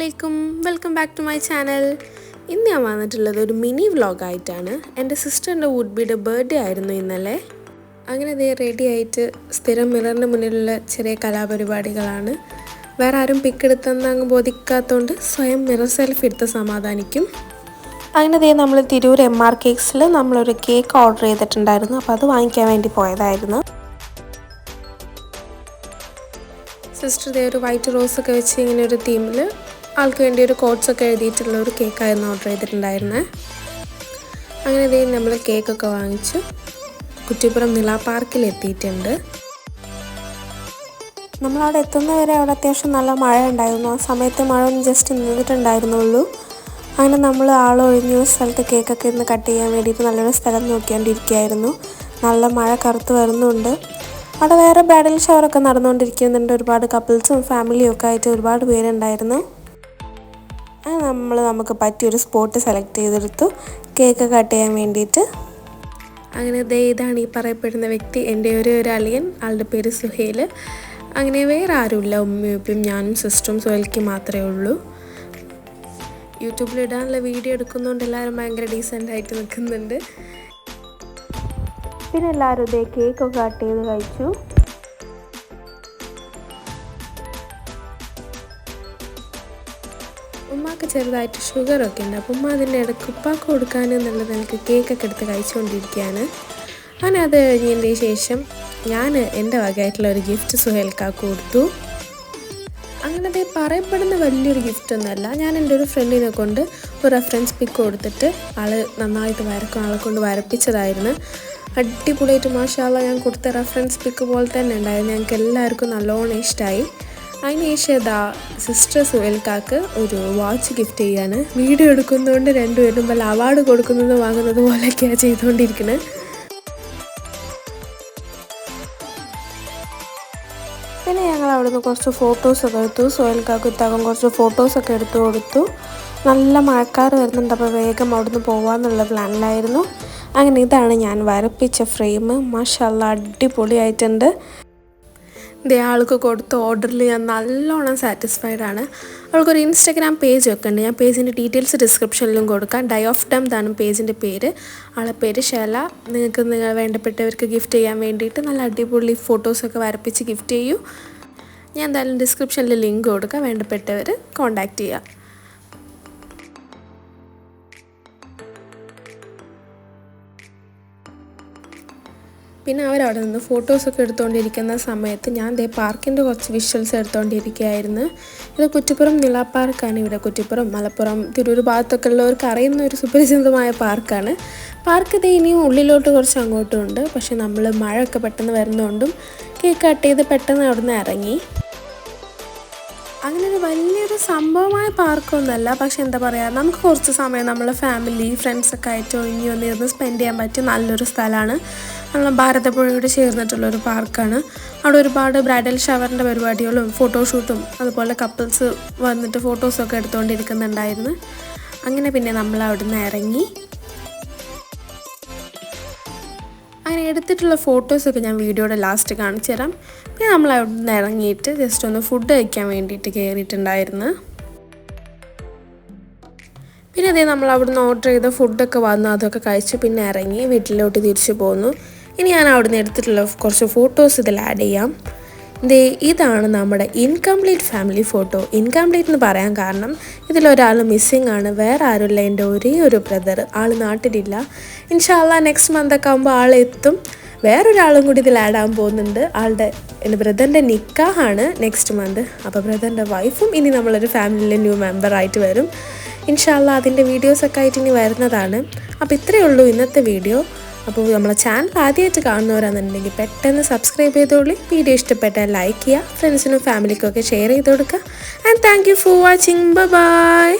അസ്സലാമലൈക്കും, welcome back to my channel. ഇന്ന് ഞാൻ വന്നിട്ടുള്ളത് ഒരു മിനി വ്ളോഗായിട്ടാണ്. എൻ്റെ സിസ്റ്ററിൻ്റെ വുഡ് ബിയുടെ ബർത്ത്ഡേ ആയിരുന്നു ഇന്നലെ. അങ്ങനെ ഇതേ റെഡി ആയിട്ട് സ്ഥിരം മിററിൻ്റെ മുന്നിലുള്ള ചെറിയ കലാപരിപാടികളാണ്. വേറെ ആരും പിക്കെടുത്തെന്ന് അങ്ങ് ബോധിക്കാത്തതുകൊണ്ട് സ്വയം മിറർ സെൽഫി എടുത്ത് സമാധാനിക്കും. അങ്ങനെ ഇതേ നമ്മൾ തിരൂർ MR കേക്സിൽ നമ്മളൊരു കേക്ക് ഓർഡർ ചെയ്തിട്ടുണ്ടായിരുന്നു. അപ്പോൾ അത് വാങ്ങിക്കാൻ വേണ്ടി പോയതായിരുന്നു. സിസ്റ്റർ ഇതേ ഒരു വൈറ്റ് റോസൊക്കെ വെച്ച് ഇങ്ങനെ ഒരു തീമിൽ ആൾക്ക് വേണ്ടി ഒരു കോട്ട്സൊക്കെ എഴുതിയിട്ടുള്ള ഒരു കേക്കായിരുന്നു ഓർഡർ ചെയ്തിട്ടുണ്ടായിരുന്നത്. അങ്ങനെ ഇതേ നമ്മൾ കേക്കൊക്കെ വാങ്ങിച്ചു കുറ്റിപ്പുറം നിലാ പാർക്കിൽ എത്തിയിട്ടുണ്ട്. നമ്മളവിടെ എത്തുന്നവരെ അവിടെ അത്യാവശ്യം നല്ല മഴ ഉണ്ടായിരുന്നു. ആ സമയത്ത് മഴ ഒന്ന് ജസ്റ്റ് നിന്നിട്ടുണ്ടായിരുന്നുള്ളൂ. അങ്ങനെ നമ്മൾ ആളൊഴിഞ്ഞ സ്ഥലത്ത് കേക്കൊക്കെ ഇന്ന് കട്ട് ചെയ്യാൻ വേണ്ടിയിട്ട് നല്ലൊരു സ്ഥലം നോക്കിക്കൊണ്ടിരിക്കുകയായിരുന്നു. നല്ല മഴ കറുത്ത് വരുന്നുണ്ട്. അവിടെ വേറെ ബ്രൈഡൽ ഷവറൊക്കെ നടന്നുകൊണ്ടിരിക്കുന്നുണ്ട്. ഒരുപാട് കപ്പിൾസും ഫാമിലിയും ഒക്കെ ആയിട്ട് ഒരുപാട് പേരുണ്ടായിരുന്നു. നമുക്ക് പറ്റിയൊരു സ്പോട്ട് സെലക്ട് ചെയ്തെടുത്തു കേക്ക് കട്ട് ചെയ്യാൻ വേണ്ടിയിട്ട്. അങ്ങനെ ഇതാണ് ഈ പറയപ്പെടുന്ന വ്യക്തി, എൻ്റെ ഒരു അളിയൻ. ആളുടെ പേര് സുഹേൽ. അങ്ങനെ വേറെ ആരുമില്ല, ഉമ്മയും ഉപ്പയും ഞാനും സിസ്റ്ററും സുഹേൽക്ക് മാത്രമേ ഉള്ളൂ. യൂട്യൂബിൽ ഇടാനുള്ള വീഡിയോ എടുക്കുന്നതുകൊണ്ട് എല്ലാവരും ഭയങ്കര ഡീസൻ്റായിട്ട് നിൽക്കുന്നുണ്ട്. പിന്നെ എല്ലാവരും ഇതേ കേക്കൊക്കെ കട്ട് ചെയ്ത് കഴിച്ചു. ഉമ്മാക്ക് ചെറുതായിട്ട് ഷുഗറൊക്കെ ഉണ്ട്. അപ്പോൾ ഉമ്മ അതിൻ്റെ ഇടയ്ക്ക് ഉപ്പാക്ക് കൊടുക്കാനെന്നുള്ളത് എനിക്ക് കേക്കൊക്കെ എടുത്ത് കഴിച്ചുകൊണ്ടിരിക്കുകയാണ്. അങ്ങനെ അത് കഴിഞ്ഞതിൻ്റെ ശേഷം ഞാൻ എൻ്റെ വകയായിട്ടുള്ള ഒരു ഗിഫ്റ്റ് സുഹേൽക്കാക്ക് കൊടുത്തു. അങ്ങനെ അത് പറയപ്പെടുന്ന വലിയൊരു ഗിഫ്റ്റൊന്നുമല്ല. ഞാൻ എൻ്റെ ഒരു ഫ്രണ്ടിനെ കൊണ്ട് ഒരു റെഫറൻസ് പിക്ക് കൊടുത്തിട്ട് ആൾ നന്നായിട്ട് വരക്കും, ആളെ കൊണ്ട് വരപ്പിച്ചതായിരുന്നു. അടിപൊളിയായിട്ട് മാഷാഅല്ലാ ഞാൻ കൊടുത്ത റെഫറൻസ് പിക്ക് പോലെ തന്നെ ഉണ്ടായിരുന്നു. ഞങ്ങൾക്ക് എല്ലാവർക്കും നല്ലോണം ഇഷ്ടമായി. അതിനുശേഷം സിസ്റ്റർ സുഹേൽക്കാക്ക് ഒരു വാച്ച് ഗിഫ്റ്റ് ചെയ്യാണ്. വീഡിയോ എടുക്കുന്നതുകൊണ്ട് രണ്ടുപേരും വല്ല അവാർഡ് കൊടുക്കുന്നത് വാങ്ങുന്നത് പോലെയൊക്കെയാണ് ചെയ്തുകൊണ്ടിരിക്കുന്നത്. പിന്നെ ഞങ്ങൾ അവിടുന്ന് കുറച്ച് ഫോട്ടോസൊക്കെ എടുത്തു. സുഹേൽക്കാക്ക് ഇത്താക്കും കുറച്ച് ഫോട്ടോസൊക്കെ എടുത്തു കൊടുത്തു. നല്ല മഴക്കാർ വരുന്നുണ്ട്, അപ്പോൾ വേഗം അവിടുന്ന് പോകാമെന്നുള്ള പ്ലാനിലായിരുന്നു. അങ്ങനെ ഇതാണ് ഞാൻ വരപ്പിച്ച ഫ്രെയിം. മാഷാഅല്ലാ അടിപൊളിയായിട്ടുണ്ട്. ഇതേ ആൾക്ക് കൊടുത്ത ഓർഡറിൽ ഞാൻ നല്ലോണം സാറ്റിസ്ഫൈഡ് ആണ്. അവൾക്കൊരു ഇൻസ്റ്റാഗ്രാം പേജ് ഒക്കെ ഉണ്ട്. ഞാൻ പേജിൻ്റെ ഡീറ്റെയിൽസ് ഡിസ്ക്രിപ്ഷനിലും കൊടുക്കാം. ഡൈ ഓഫ് ഡം എന്നാണ് പേജിൻ്റെ പേര്. ആളെ പേര് ഷെല. നിങ്ങൾക്ക് വേണ്ടപ്പെട്ടവർക്ക് ഗിഫ്റ്റ് ചെയ്യാൻ വേണ്ടിയിട്ട് നല്ല അടിപൊളി ഫോട്ടോസൊക്കെ വരപ്പിച്ച് ഗിഫ്റ്റ് ചെയ്യൂ. ഞാൻ എന്തായാലും ഡിസ്ക്രിപ്ഷനിൽ ലിങ്ക് കൊടുക്കാം, വേണ്ടപ്പെട്ടവർ കോൺടാക്റ്റ് ചെയ്യുക. പിന്നെ അവരവിടെ നിന്ന് ഫോട്ടോസൊക്കെ എടുത്തുകൊണ്ടിരിക്കുന്ന സമയത്ത് ഞാൻ പാർക്കിൻ്റെ കുറച്ച് വിഷ്വൽസ് എടുത്തുകൊണ്ടിരിക്കുകയായിരുന്നു. ഇത് കുറ്റിപ്പുറം നിലാ പാർക്കാണ്. ഇവിടെ കുറ്റിപ്പുറം, മലപ്പുറം, തിരൂർ ഭാഗത്തൊക്കെ ഉള്ളവർക്ക് അറിയുന്ന ഒരു സുപരിചിതമായ പാർക്കാണ്. പാർക്ക് ഇനിയും ഉള്ളിലോട്ട് കുറച്ച് അങ്ങോട്ടും ഉണ്ട്. പക്ഷെ നമ്മൾ മഴയൊക്കെ പെട്ടെന്ന് വരുന്നതുകൊണ്ടും കേക്ക് കട്ട് ചെയ്ത് പെട്ടെന്ന് അവിടെ നിന്ന് ഇറങ്ങി. അങ്ങനെ ഒരു വലിയൊരു സംഭവമായ പാർക്കൊന്നുമല്ല, പക്ഷെ എന്താ പറയുക, നമുക്ക് കുറച്ച് സമയം നമ്മളെ ഫാമിലി ഫ്രണ്ട്സൊക്കെ ആയിട്ട് ഒഴിഞ്ഞു വന്നിരുന്ന് സ്പെൻഡ് ചെയ്യാൻ പറ്റിയ നല്ലൊരു സ്ഥലമാണ്. നമ്മൾ ഭാരതപ്പുഴയോട് ചേർന്നിട്ടുള്ളൊരു പാർക്കാണ്. അവിടെ ഒരുപാട് ബ്രൈഡൽ ഷവറിൻ്റെ പരിപാടികളും ഫോട്ടോഷൂട്ടും അതുപോലെ കപ്പിൾസ് വന്നിട്ട് ഫോട്ടോസൊക്കെ എടുത്തുകൊണ്ടിരിക്കുന്നുണ്ടായിരുന്നു. അങ്ങനെ പിന്നെ നമ്മൾ അവിടെ നിന്ന് ഇറങ്ങി. അങ്ങനെ എടുത്തിട്ടുള്ള ഫോട്ടോസൊക്കെ ഞാൻ വീഡിയോയുടെ ലാസ്റ്റ് കാണിച്ചു തരാം. പിന്നെ നമ്മൾ അവിടെ നിന്ന് ഇറങ്ങിയിട്ട് ജസ്റ്റ് ഒന്ന് ഫുഡ് കഴിക്കാൻ വേണ്ടിയിട്ട് കയറിയിട്ടുണ്ടായിരുന്നു. പിന്നെ അതേ നമ്മൾ അവിടുന്ന് ഓർഡർ ചെയ്ത ഫുഡൊക്കെ വന്നു, അതൊക്കെ കഴിച്ച് പിന്നെ ഇറങ്ങി വീട്ടിലോട്ട് തിരിച്ചു പോന്നു. ഇനി ഞാൻ അവിടുന്ന് എടുത്തിട്ടുള്ള കുറച്ച് ഫോട്ടോസ് ഇതിൽ ആഡ് ചെയ്യാം. ഇതാണ് നമ്മുടെ ഇൻകംപ്ലീറ്റ് ഫാമിലി ഫോട്ടോ. ഇൻകംപ്ലീറ്റ് എന്ന് പറയാൻ കാരണം ഇതിലൊരാൾ മിസ്സിങ് ആണ്. വേറെ ആരുമില്ല, എൻ്റെ ഒരേ ഒരു ബ്രദർ. ആൾ നാട്ടിലില്ല. ഇൻഷാ അല്ലാ നെക്സ്റ്റ് മന്തൊക്കെ ആകുമ്പോൾ ആൾ എത്തും. വേറൊരാളും കൂടി ഇതിൽ ആഡ് ആകാൻ പോകുന്നുണ്ട്. എൻ്റെ ബ്രദറിൻ്റെ നിക്കാഹാണ് നെക്സ്റ്റ് മന്ത്. അപ്പോൾ ബ്രദറിൻ്റെ വൈഫും ഇനി നമ്മളൊരു ഫാമിലിയിലെ ന്യൂ മെമ്പറായിട്ട് വരും. ഇൻഷാ അല്ലാ അതിൻ്റെ വീഡിയോസൊക്കെ ആയിട്ട് ഇനി വരുന്നതാണ്. അപ്പോൾ ഇത്രയേ ഉള്ളൂ ഇന്നത്തെ വീഡിയോ. അപ്പോൾ നമ്മളെ ചാനൽ ആദ്യമായിട്ട് കാണുന്നവരാണെന്നുണ്ടെങ്കിൽ പെട്ടെന്ന് സബ്സ്ക്രൈബ് ചെയ്തോളി. വീഡിയോ ഇഷ്ടപ്പെട്ടാൽ ലൈക്ക് ചെയ്യുക, ഫ്രണ്ട്സിനും ഫാമിലിക്കും ഒക്കെ ഷെയർ ചെയ്ത് കൊടുക്കുക. And thank you for watching. By.